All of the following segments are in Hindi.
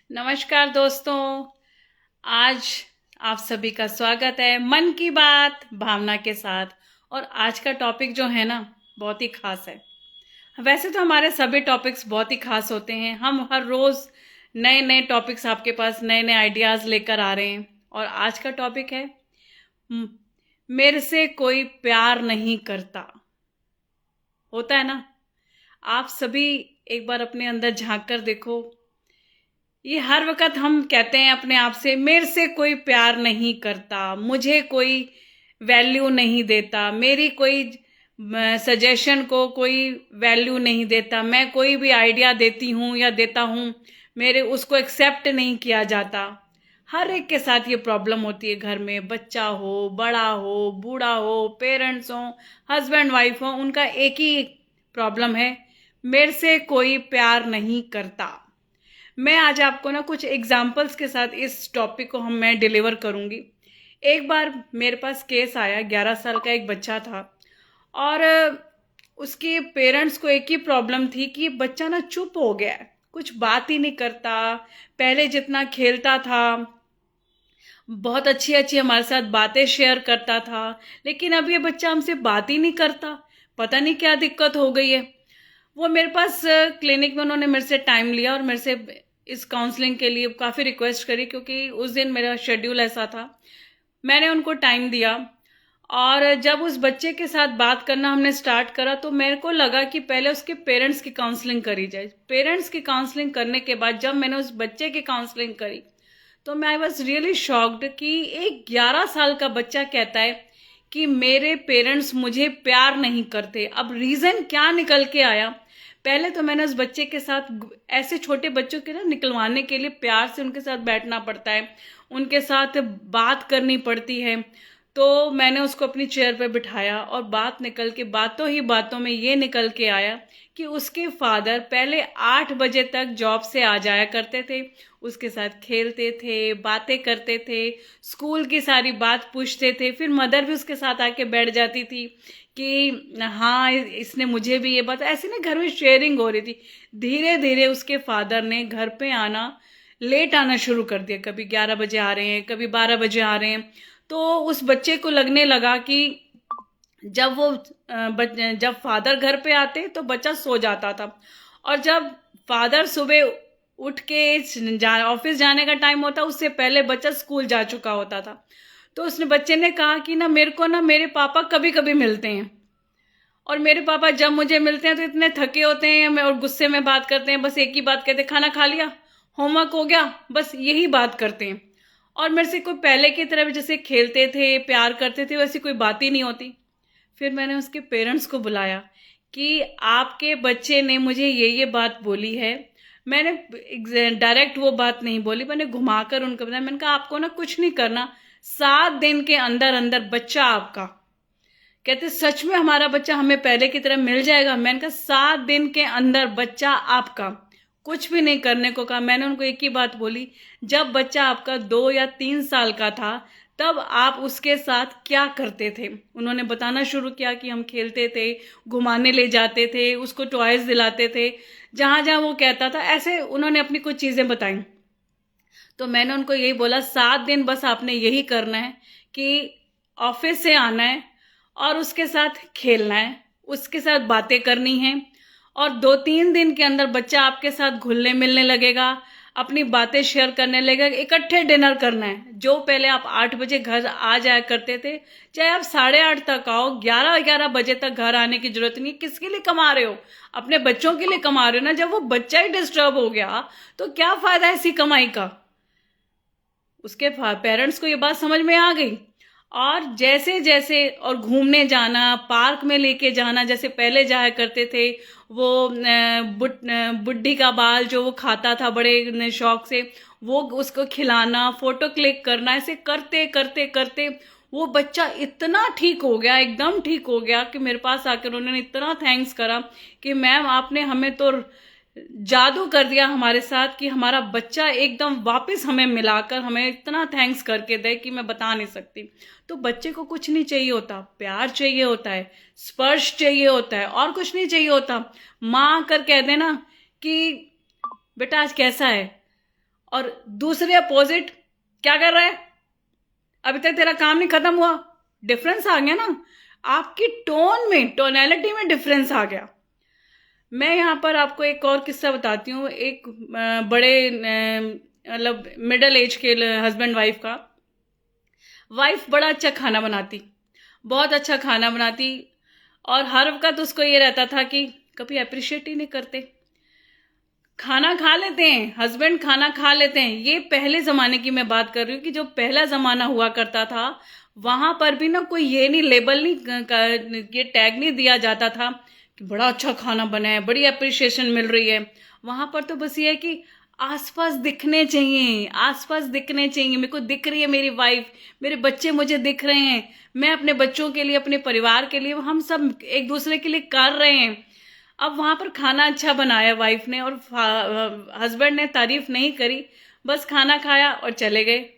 नमस्कार दोस्तों। आज आप सभी का स्वागत है मन की बात भावना के साथ। और आज का टॉपिक जो है ना, बहुत ही खास है। वैसे तो हमारे सभी टॉपिक्स बहुत ही खास होते हैं। हम हर रोज नए नए टॉपिक्स आपके पास नए नए आइडियाज लेकर आ रहे हैं। और आज का टॉपिक है "म- मेरे से कोई प्यार नहीं करता"। होता है ना। आप सभी एक बार अपने अंदर झांक कर देखो। ये हर वक्त हम कहते हैं अपने आप से, मेरे से कोई प्यार नहीं करता, मुझे कोई वैल्यू नहीं देता, मेरी कोई सजेशन को कोई वैल्यू नहीं देता, मैं कोई भी आइडिया देती हूँ या देता हूँ मेरे उसको एक्सेप्ट नहीं किया जाता। हर एक के साथ ये प्रॉब्लम होती है। घर में बच्चा हो, बड़ा हो, बूढ़ा हो, पेरेंट्स हो, हस्बैंड वाइफ हो, उनका एक ही प्रॉब्लम है, मेरे से कोई प्यार नहीं करता। मैं आज आपको ना कुछ एग्जाम्पल्स के साथ इस टॉपिक को मैं डिलीवर करूंगी। एक बार मेरे पास केस आया, 11 साल का एक बच्चा था। और उसके पेरेंट्स को एक ही प्रॉब्लम थी कि बच्चा ना चुप हो गया है, कुछ बात ही नहीं करता। पहले जितना खेलता था, बहुत अच्छी अच्छी हमारे साथ बातें शेयर करता था, लेकिन अब ये बच्चा हमसे बात ही नहीं करता। पता नहीं क्या दिक्कत हो गई है। वो मेरे पास क्लिनिक में उन्होंने मेरे से टाइम लिया और मेरे से इस काउंसलिंग के लिए काफ़ी रिक्वेस्ट करी, क्योंकि उस दिन मेरा शेड्यूल ऐसा था। मैंने उनको टाइम दिया। और जब उस बच्चे के साथ बात करना हमने स्टार्ट करा तो मेरे को लगा कि पहले उसके पेरेंट्स की काउंसलिंग करी जाए। पेरेंट्स की काउंसलिंग करने के बाद जब मैंने उस बच्चे की काउंसलिंग करी तो मैं आई वॉज रियली शॉक्ड कि एक 11 साल का बच्चा कहता है कि मेरे पेरेंट्स मुझे प्यार नहीं करते। अब रीज़न क्या निकल के आया, पहले तो मैंने उस बच्चे के साथ, ऐसे छोटे बच्चों के ना निकलवाने के लिए प्यार से उनके साथ बैठना पड़ता है, उनके साथ बात करनी पड़ती है। तो मैंने उसको अपनी चेयर पे बिठाया और बात निकल के, बातों ही बातों में ये निकल के आया कि उसके फादर पहले 8 बजे तक जॉब से आ जाया करते थे, उसके साथ खेलते थे, बातें करते थे, स्कूल की सारी बात पूछते थे। फिर मदर भी उसके साथ आके बैठ जाती थी कि हाँ इसने मुझे भी ये बात, ऐसे ना घर में शेयरिंग हो रही थी। धीरे धीरे उसके फादर ने घर पे आना, लेट आना शुरू कर दिया। कभी 11 बजे आ रहे हैं, कभी 12 बजे आ रहे हैं। तो उस बच्चे को लगने लगा कि जब वो जब फादर घर पे आते तो बच्चा सो जाता था, और जब फादर सुबह उठ के ऑफिस जाने का टाइम होता उससे पहले बच्चा स्कूल जा चुका होता था। तो उसने बच्चे ने कहा कि ना मेरे को ना मेरे पापा कभी कभी मिलते हैं, और मेरे पापा जब मुझे मिलते हैं तो इतने थके होते हैं मैं, और गुस्से में बात करते हैं, बस एक ही बात कहते हैं, खाना खा लिया, होमवर्क हो गया, बस यही बात करते हैं। और मेरे से कोई पहले की तरह भी जैसे खेलते थे, प्यार करते थे, वैसी कोई बात ही नहीं होती। फिर मैंने उसके पेरेंट्स को बुलाया कि आपके बच्चे ने मुझे ये बात बोली है। मैंने डायरेक्ट वो बात नहीं बोली, मैंने घुमाकर उनको बताया। मैंने कहा आपको ना कुछ नहीं करना, 7 दिन के अंदर अंदर बच्चा आपका, कहते सच में हमारा बच्चा हमें पहले की तरह मिल जाएगा। मैंने कहा 7 दिन के अंदर बच्चा आपका, कुछ भी नहीं करने को कहा। मैंने उनको एक ही बात बोली, जब बच्चा आपका 2 या 3 साल का था तब आप उसके साथ क्या करते थे। उन्होंने बताना शुरू किया कि हम खेलते थे, घुमाने ले जाते थे, उसको टॉयज दिलाते थे, जहां जहां वो कहता था ऐसे उन्होंने अपनी कुछ चीजें बताई। तो मैंने उनको यही बोला 7 दिन बस आपने यही करना है कि ऑफिस से आना है और उसके साथ खेलना है, उसके साथ बातें करनी है, और 2-3 दिन के अंदर बच्चा आपके साथ घुलने मिलने लगेगा, अपनी बातें शेयर करने लगेगा। इकट्ठे डिनर करना है। जो पहले आप 8 बजे घर आ जाया करते थे, चाहे आप 8:30 तक आओ, 11-11 बजे तक घर आने की जरूरत नहीं। किसके लिए कमा रहे हो? अपने बच्चों के लिए कमा रहे हो ना। जब वो बच्चा ही डिस्टर्ब हो गया तो क्या फायदा ऐसी कमाई का। उसके पेरेंट्स को ये बात समझ में आ गई। और जैसे जैसे, और घूमने जाना, पार्क में लेके जाना, जैसे पहले जाया करते थे। वो बुढ़ी का बाल जो वो खाता था बड़े शौक से, वो उसको खिलाना, फोटो क्लिक करना, ऐसे करते करते करते वो बच्चा इतना ठीक हो गया, एकदम ठीक हो गया कि मेरे पास आकर उन्होंने इतना थैंक्स करा कि मैम आपने हमें तो जादू कर दिया हमारे साथ, कि हमारा बच्चा एकदम वापस हमें मिलाकर हमें इतना थैंक्स करके दे कि मैं बता नहीं सकती। तो बच्चे को कुछ नहीं चाहिए होता, प्यार चाहिए होता है, स्पर्श चाहिए होता है, और कुछ नहीं चाहिए होता। माँ आकर कह देना कि बेटा आज कैसा है, और दूसरे अपोजिट क्या कर रहा है, अभी तक तेरा काम नहीं खत्म हुआ। डिफरेंस आ गया ना, आपकी टोन में, टोनैलिटी में डिफरेंस आ गया। मैं यहाँ पर आपको एक और किस्सा बताती हूँ। एक बड़े मतलब मिडिल एज के हस्बैंड वाइफ का। वाइफ बड़ा अच्छा खाना बनाती, बहुत अच्छा खाना बनाती, और हर वक्त उसको ये रहता था कि कभी अप्रिशिएट ही नहीं करते। खाना खा लेते हैं, हस्बैंड खाना खा लेते हैं। ये पहले ज़माने की मैं बात कर रही हूँ कि जो पहला ज़माना हुआ करता था, वहाँ पर भी ना कोई ये नहीं लेबल नहीं, ये टैग नहीं दिया जाता था कि बड़ा अच्छा खाना बना है, बड़ी अप्रिशिएशन मिल रही है। वहाँ पर तो बस ये है कि आसपास दिखने चाहिए, आसपास दिखने चाहिए, मेरे को दिख रही है मेरी वाइफ, मेरे बच्चे मुझे दिख रहे हैं, मैं अपने बच्चों के लिए, अपने परिवार के लिए, हम सब एक दूसरे के लिए कर रहे हैं। अब वहाँ पर खाना अच्छा बनाया वाइफ ने, और हस्बैंड ने तारीफ नहीं करी, बस खाना खाया और चले गए।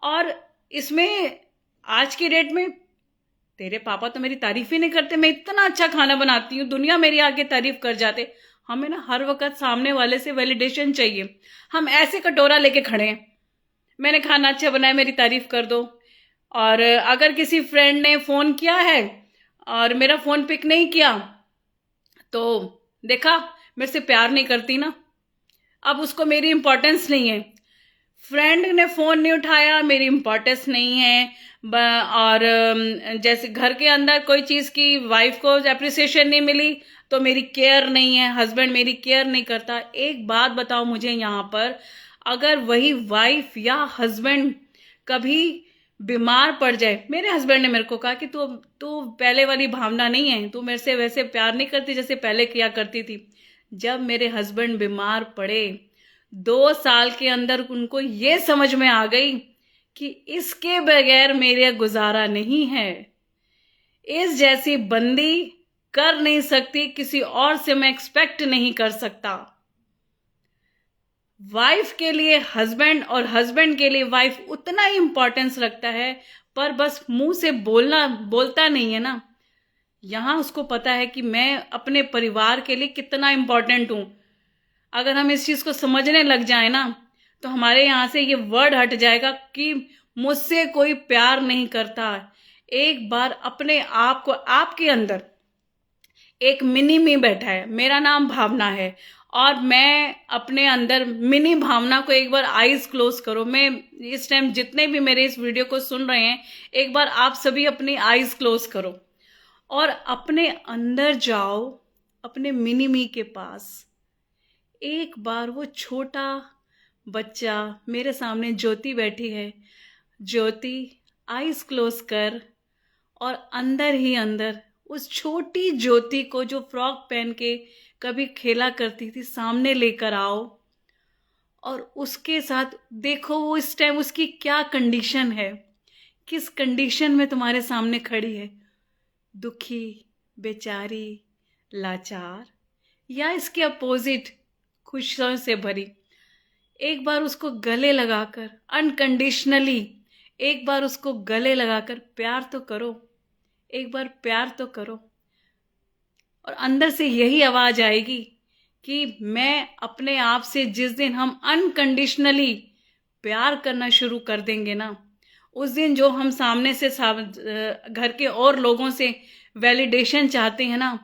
और इसमें आज की डेट में तेरे पापा तो मेरी तारीफ ही नहीं करते, मैं इतना अच्छा खाना बनाती हूँ, दुनिया मेरी आगे तारीफ कर जाते। हमें ना हर वक्त सामने वाले से वैलिडेशन चाहिए। हम ऐसे कटोरा लेके खड़े हैं, मैंने खाना अच्छा बनाया, मेरी तारीफ कर दो। और अगर किसी फ्रेंड ने फ़ोन किया है और मेरा फ़ोन पिक नहीं किया, तो देखा मेरे से प्यार नहीं करती ना, अब उसको मेरी इंपॉर्टेंस नहीं है। फ्रेंड ने फ़ोन नहीं उठाया, मेरी इंपॉर्टेंस नहीं है। और जैसे घर के अंदर कोई चीज़ की वाइफ को अप्रिसिएशन नहीं मिली तो मेरी केयर नहीं है, हस्बैंड मेरी केयर नहीं करता। एक बात बताओ मुझे यहाँ पर, अगर वही वाइफ या हस्बैंड कभी बीमार पड़ जाए, मेरे हस्बैंड ने मेरे को कहा कि तू पहले वाली भावना नहीं है, तू मेरे से वैसे प्यार नहीं करती जैसे पहले किया करती थी। जब मेरे हस्बैंड बीमार पड़े, 2 साल के अंदर उनको ये समझ में आ गई कि इसके बगैर मेरे गुजारा नहीं है, इस जैसी बंदी कर नहीं सकती, किसी और से मैं एक्सपेक्ट नहीं कर सकता। वाइफ के लिए हस्बैंड और हस्बैंड के लिए वाइफ उतना ही इंपॉर्टेंस रखता है, पर बस मुंह से बोलता नहीं है ना। यहां उसको पता है कि मैं अपने परिवार के लिए कितना इंपॉर्टेंट हूं। अगर हम इस चीज को समझने लग जाए ना, तो हमारे यहाँ से ये वर्ड हट जाएगा कि मुझसे कोई प्यार नहीं करता। एक बार अपने आप को, आपके अंदर एक मिनी मी बैठा है, मेरा नाम भावना है, और मैं अपने अंदर मिनी भावना को एक बार आईज क्लोज करो। मैं इस टाइम जितने भी मेरे इस वीडियो को सुन रहे हैं, एक बार आप सभी अपनी आईज क्लोज करो और अपने अंदर जाओ, अपने मिनी मी के पास। एक बार वो छोटा बच्चा, मेरे सामने ज्योति बैठी है, ज्योति आईज क्लोज कर, और अंदर ही अंदर उस छोटी ज्योति को जो फ्रॉक पहन के कभी खेला करती थी, सामने लेकर आओ, और उसके साथ देखो वो इस टाइम उसकी क्या कंडीशन है, किस कंडीशन में तुम्हारे सामने खड़ी है, दुखी, बेचारी, लाचार, या इसके अपोजिट खुशियों से भरी। एक बार उसको गले लगाकर अनकंडीशनली, एक बार उसको गले लगाकर प्यार तो करो, एक बार प्यार तो करो। और अंदर से यही आवाज आएगी कि मैं अपने आप से, जिस दिन हम अनकंडीशनली प्यार करना शुरू कर देंगे ना, उस दिन जो हम सामने से घर के और लोगों से वैलिडेशन चाहते हैं ना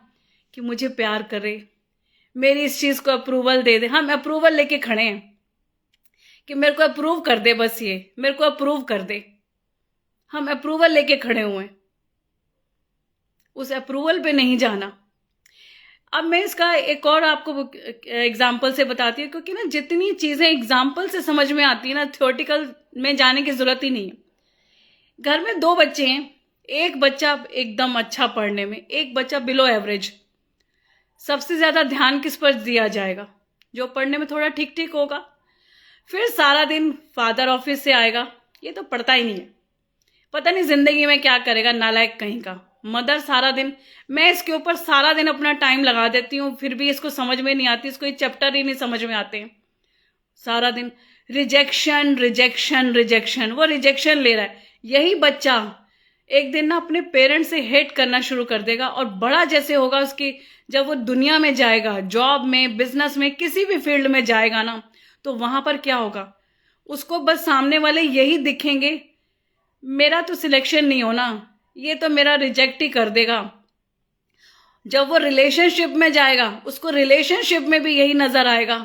कि मुझे प्यार करे, मेरी इस चीज़ को अप्रूवल दे दे, हम अप्रूवल लेके खड़े हैं कि मेरे को अप्रूव कर दे, बस ये मेरे को अप्रूव कर दे, हम अप्रूवल लेके खड़े हुए हैं, उस अप्रूवल पे नहीं जाना। अब मैं इसका एक और आपको एग्जाम्पल से बताती हूँ, क्योंकि ना जितनी चीज़ें एग्जाम्पल से समझ में आती है ना, थ्योरेटिकल में जाने की ज़रूरत ही नहीं है। घर में 2 बच्चे हैं, एक बच्चा एकदम अच्छा पढ़ने में, एक बच्चा बिलो एवरेज। सबसे ज़्यादा ध्यान किस पर दिया जाएगा? जो पढ़ने में थोड़ा ठीक ठीक होगा। फिर सारा दिन फादर ऑफिस से आएगा, ये तो पढ़ता ही नहीं है, पता नहीं ज़िंदगी में क्या करेगा, नालायक कहीं का। मदर सारा दिन, मैं इसके ऊपर सारा दिन अपना टाइम लगा देती हूँ, फिर भी इसको समझ में नहीं आती, इसको ये चैप्टर ही नहीं समझ में आते हैं। सारा दिन रिजेक्शन रिजेक्शन रिजेक्शन, वो रिजेक्शन ले रहा है। यही बच्चा एक दिन ना अपने पेरेंट्स से हेट करना शुरू कर देगा, और बड़ा जैसे होगा उसकी, जब वो दुनिया में जाएगा, जॉब में, बिजनेस में, किसी भी फील्ड में जाएगा ना, तो वहां पर क्या होगा, उसको बस सामने वाले यही दिखेंगे, मेरा तो सिलेक्शन नहीं होना, ये तो मेरा रिजेक्ट ही कर देगा। जब वो रिलेशनशिप में जाएगा, उसको रिलेशनशिप में भी यही नजर आएगा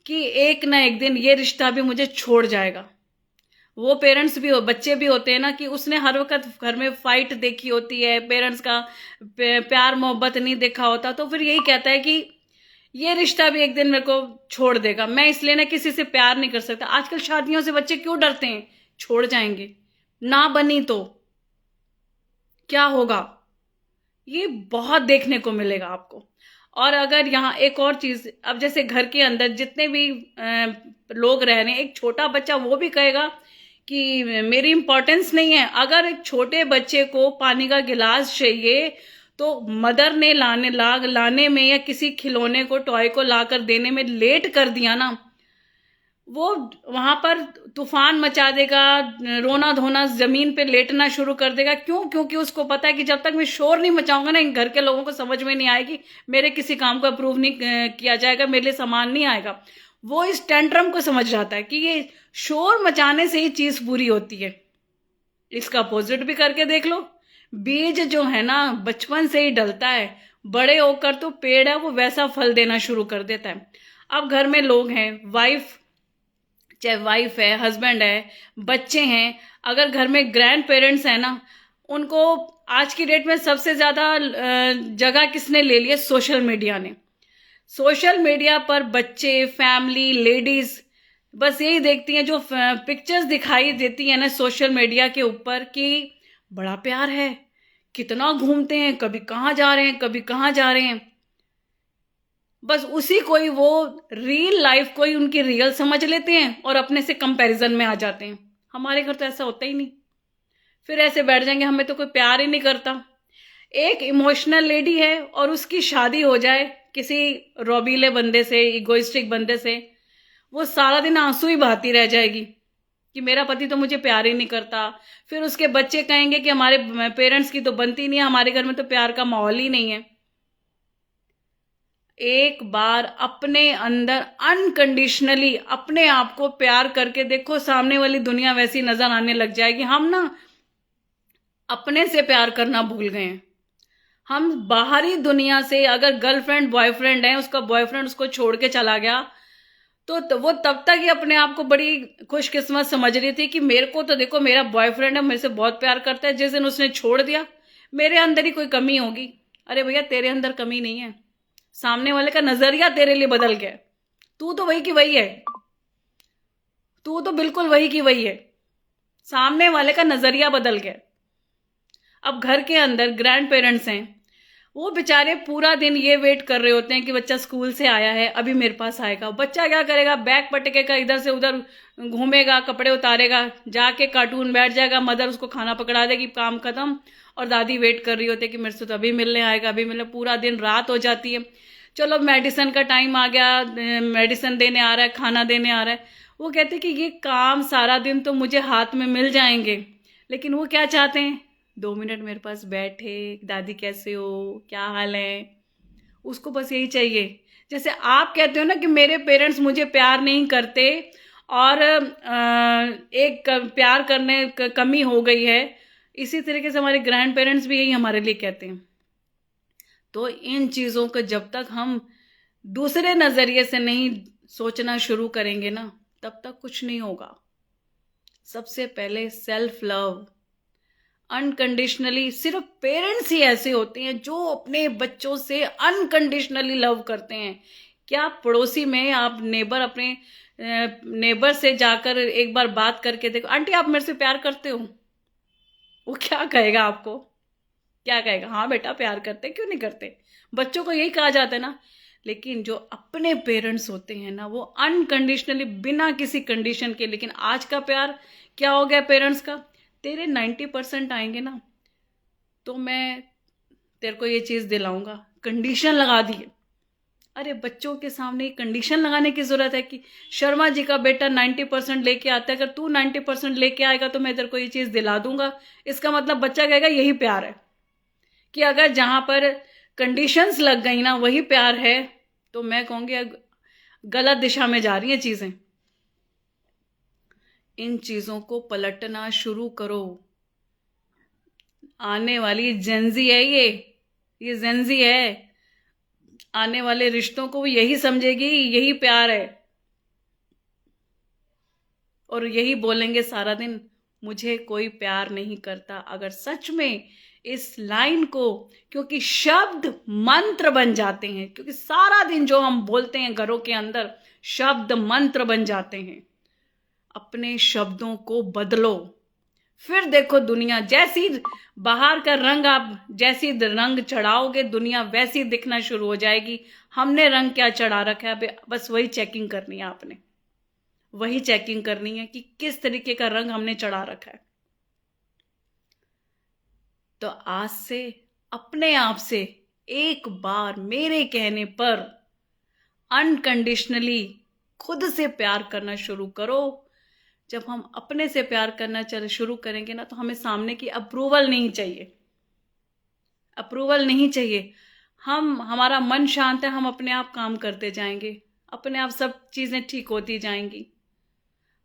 कि एक ना एक दिन ये रिश्ता भी मुझे छोड़ जाएगा। वो पेरेंट्स भी बच्चे भी होते हैं ना कि उसने हर वक्त घर में फाइट देखी होती है, पेरेंट्स का प्यार मोहब्बत नहीं देखा होता, तो फिर यही कहता है कि ये रिश्ता भी एक दिन मेरे को छोड़ देगा, मैं इसलिए ना किसी से प्यार नहीं कर सकता। आजकल शादियों से बच्चे क्यों डरते हैं? छोड़ जाएंगे, ना बनी तो क्या होगा? ये बहुत देखने को मिलेगा आपको। और अगर यहाँ एक और चीज, अब जैसे घर के अंदर जितने भी लोग रह रहे हैं, एक छोटा बच्चा वो भी कहेगा कि मेरी इंपॉर्टेंस नहीं है। अगर एक छोटे बच्चे को पानी का गिलास चाहिए तो मदर ने लाने में या किसी खिलौने को, टॉय को लाकर देने में लेट कर दिया ना, वो वहां पर तूफान मचा देगा, रोना धोना, जमीन पे लेटना शुरू कर देगा। क्यों? क्योंकि उसको पता है कि जब तक मैं शोर नहीं मचाऊंगा ना, इन घर के लोगों को समझ में नहीं आएगी, मेरे किसी काम को अप्रूव नहीं किया जाएगा, मेरे लिए सामान नहीं आएगा। वो इस टेंट्रम को समझ जाता है कि ये शोर मचाने से ही चीज पूरी होती है। इसका अपोजिट भी करके देख लो। बीज जो है ना बचपन से ही डलता है, बड़े होकर तो पेड़ है वो वैसा फल देना शुरू कर देता है। अब घर में लोग हैं, चाहे वाइफ है, हस्बैंड है, बच्चे हैं, अगर घर में ग्रैंड पेरेंट्स हैं ना, उनको आज की डेट में सबसे ज्यादा जगह किसने ले ली है? सोशल मीडिया ने। सोशल मीडिया पर बच्चे, फैमिली, लेडीज बस यही देखती हैं, जो पिक्चर्स दिखाई देती है ना सोशल मीडिया के ऊपर कि बड़ा प्यार है, कितना घूमते हैं, कभी कहाँ जा रहे हैं, कभी कहाँ जा रहे हैं, बस उसी को ही वो रियल लाइफ को ही उनकी रियल समझ लेते हैं और अपने से कंपैरिजन में आ जाते हैं। हमारे घर तो ऐसा होता ही नहीं। फिर ऐसे बैठ जाएंगे, हमें तो कोई प्यार ही नहीं करता। एक इमोशनल लेडी है और उसकी शादी हो जाए किसी रोबीले बंदे से, इगोइस्टिक बंदे से, वो सारा दिन आंसू ही बहाती रह जाएगी कि मेरा पति तो मुझे प्यार ही नहीं करता। फिर उसके बच्चे कहेंगे कि हमारे पेरेंट्स की तो बनती नहीं है, हमारे घर में तो प्यार का माहौल ही नहीं है। एक बार अपने अंदर अनकंडीशनली अपने आप को प्यार करके देखो, सामने वाली दुनिया वैसी नजर आने लग जाएगी। हम ना अपने से प्यार करना भूल गए हैं। हम बाहरी दुनिया से, अगर गर्लफ्रेंड बॉयफ्रेंड है, उसका बॉयफ्रेंड उसको छोड़ के चला गया तो वो तब तक ही अपने आप को बड़ी खुशकिस्मत समझ रही थी कि मेरे को तो देखो मेरा बॉयफ्रेंड है, मेरे से बहुत प्यार करता है, जिस दिन उसने छोड़ दिया मेरे अंदर ही कोई कमी होगी। अरे भैया, तेरे अंदर कमी नहीं है, सामने वाले का नजरिया तेरे लिए बदल गया। तू तो वही की वही है, तू तो बिल्कुल वही की वही है, सामने वाले का नजरिया बदल गया। अब घर के अंदर ग्रैंड पेरेंट्स हैं, वो बेचारे पूरा दिन ये वेट कर रहे होते हैं कि बच्चा स्कूल से आया है, अभी मेरे पास आएगा। बच्चा क्या करेगा? बैग पटकेगा, इधर से उधर घूमेगा, कपड़े उतारेगा, जाके कार्टून बैठ जाएगा, मदर उसको खाना पकड़ा देगी, काम खत्म, और दादी वेट कर रही होती है कि मेरे से तो अभी मिलने आएगा, अभी मिलने। पूरा दिन रात हो जाती है। चलो मेडिसिन का टाइम आ गया, मेडिसिन देने आ रहा है, खाना देने आ रहा है। वो कहते हैं कि ये काम सारा दिन तो मुझे हाथ में मिल जाएंगे, लेकिन वो क्या चाहते हैं? 2 मिनट मेरे पास बैठे, दादी कैसे हो, क्या हाल है। उसको बस यही चाहिए। जैसे आप कहते हो ना कि मेरे पेरेंट्स मुझे प्यार नहीं करते और एक प्यार करने कमी हो गई है, इसी तरीके से हमारे ग्रैंड पेरेंट्स भी यही हमारे लिए कहते हैं। तो इन चीज़ों को जब तक हम दूसरे नज़रिए से नहीं सोचना शुरू करेंगे ना, तब तक कुछ नहीं होगा। सबसे पहले सेल्फ लव, अनकंडीशनली। सिर्फ पेरेंट्स ही ऐसे होते हैं जो अपने बच्चों से अनकंडीशनली लव करते हैं। क्या पड़ोसी में आप अपने नेबर से जाकर एक बार बात करके देखो, आंटी आप मेरे से प्यार करते हो? वो क्या कहेगा आपको? क्या कहेगा? हाँ बेटा प्यार करते, क्यों नहीं करते? बच्चों को यही कहा जाता है ना। लेकिन जो अपने पेरेंट्स होते हैं ना, वो अनकंडीशनली, बिना किसी कंडीशन के। लेकिन आज का प्यार क्या हो गया पेरेंट्स का? तेरे 90% आएंगे ना तो मैं तेरे को ये चीज दिलाऊंगा, कंडीशन लगा दी। अरे बच्चों के सामने कंडीशन लगाने की जरूरत है कि शर्मा जी का बेटा 90% लेके आता है, अगर तू 90% लेके आएगा तो मैं तेरे को ये चीज दिला दूंगा। इसका मतलब बच्चा कहेगा यही प्यार है। कि अगर जहां पर कंडीशंस लग गई ना वही प्यार है, तो मैं कहूंगी गलत दिशा में जा रही हैं चीजें। इन चीज़ों को पलटना शुरू करो। आने वाली जेंजी है ये जेंजी है। आने वाले रिश्तों को यही समझेगी, यही प्यार है, और यही बोलेंगे सारा दिन, मुझे कोई प्यार नहीं करता। अगर सच में इस लाइन को, क्योंकि शब्द मंत्र बन जाते हैं, क्योंकि सारा दिन जो हम बोलते हैं घरों के अंदर, शब्द मंत्र बन जाते हैं। अपने शब्दों को बदलो, फिर देखो दुनिया जैसी, बाहर का रंग आप जैसी रंग चढ़ाओगे, दुनिया वैसी दिखना शुरू हो जाएगी। हमने रंग क्या चढ़ा रखा है, बस वही चेकिंग करनी है आपने, वही चेकिंग करनी है कि किस तरीके का रंग हमने चढ़ा रखा है। तो आज से अपने आप से एक बार मेरे कहने पर अनकंडीशनली खुद से प्यार करना शुरू करो। जब हम अपने से प्यार करना शुरू करेंगे ना, तो हमें सामने की अप्रूवल नहीं चाहिए, अप्रूवल नहीं चाहिए। हमारा मन शांत है, हम अपने आप काम करते जाएंगे, अपने आप सब चीजें ठीक होती जाएंगी।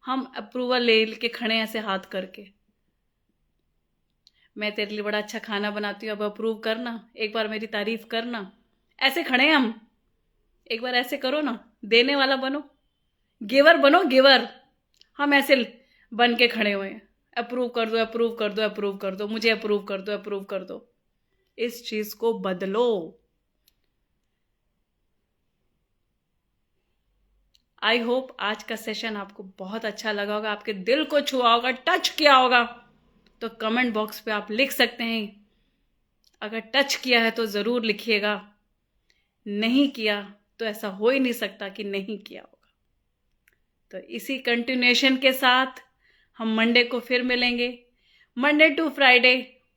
हम अप्रूवल ले के खड़े हैं ऐसे हाथ करके, मैं तेरे लिए बड़ा अच्छा खाना बनाती हूँ, अब अप्रूव करना, एक बार मेरी तारीफ करना, ऐसे खड़े हैं हम। एक बार ऐसे करो ना, देने वाला बनो, गिवर बनो, गिवर। हम ऐसे बन के खड़े हुए हैं, अप्रूव कर दो, अप्रूव कर दो, अप्रूव कर दो, मुझे अप्रूव कर दो, अप्रूव कर दो। इस चीज को बदलो। आई होप आज का सेशन आपको बहुत अच्छा लगा होगा, आपके दिल को छुआ होगा, टच किया होगा। तो कमेंट बॉक्स पे आप लिख सकते हैं, अगर टच किया है तो ज़रूर लिखिएगा, नहीं किया तो ऐसा हो ही नहीं सकता कि नहीं किया होगा। तो इसी कंटिन्यूएशन के साथ हम मंडे को फिर मिलेंगे, मंडे टू फ्राइडे,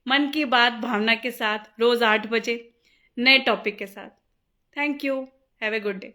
मन की बात भावना के साथ, रोज़ 8 बजे नए टॉपिक के साथ। Thank you, have a good day.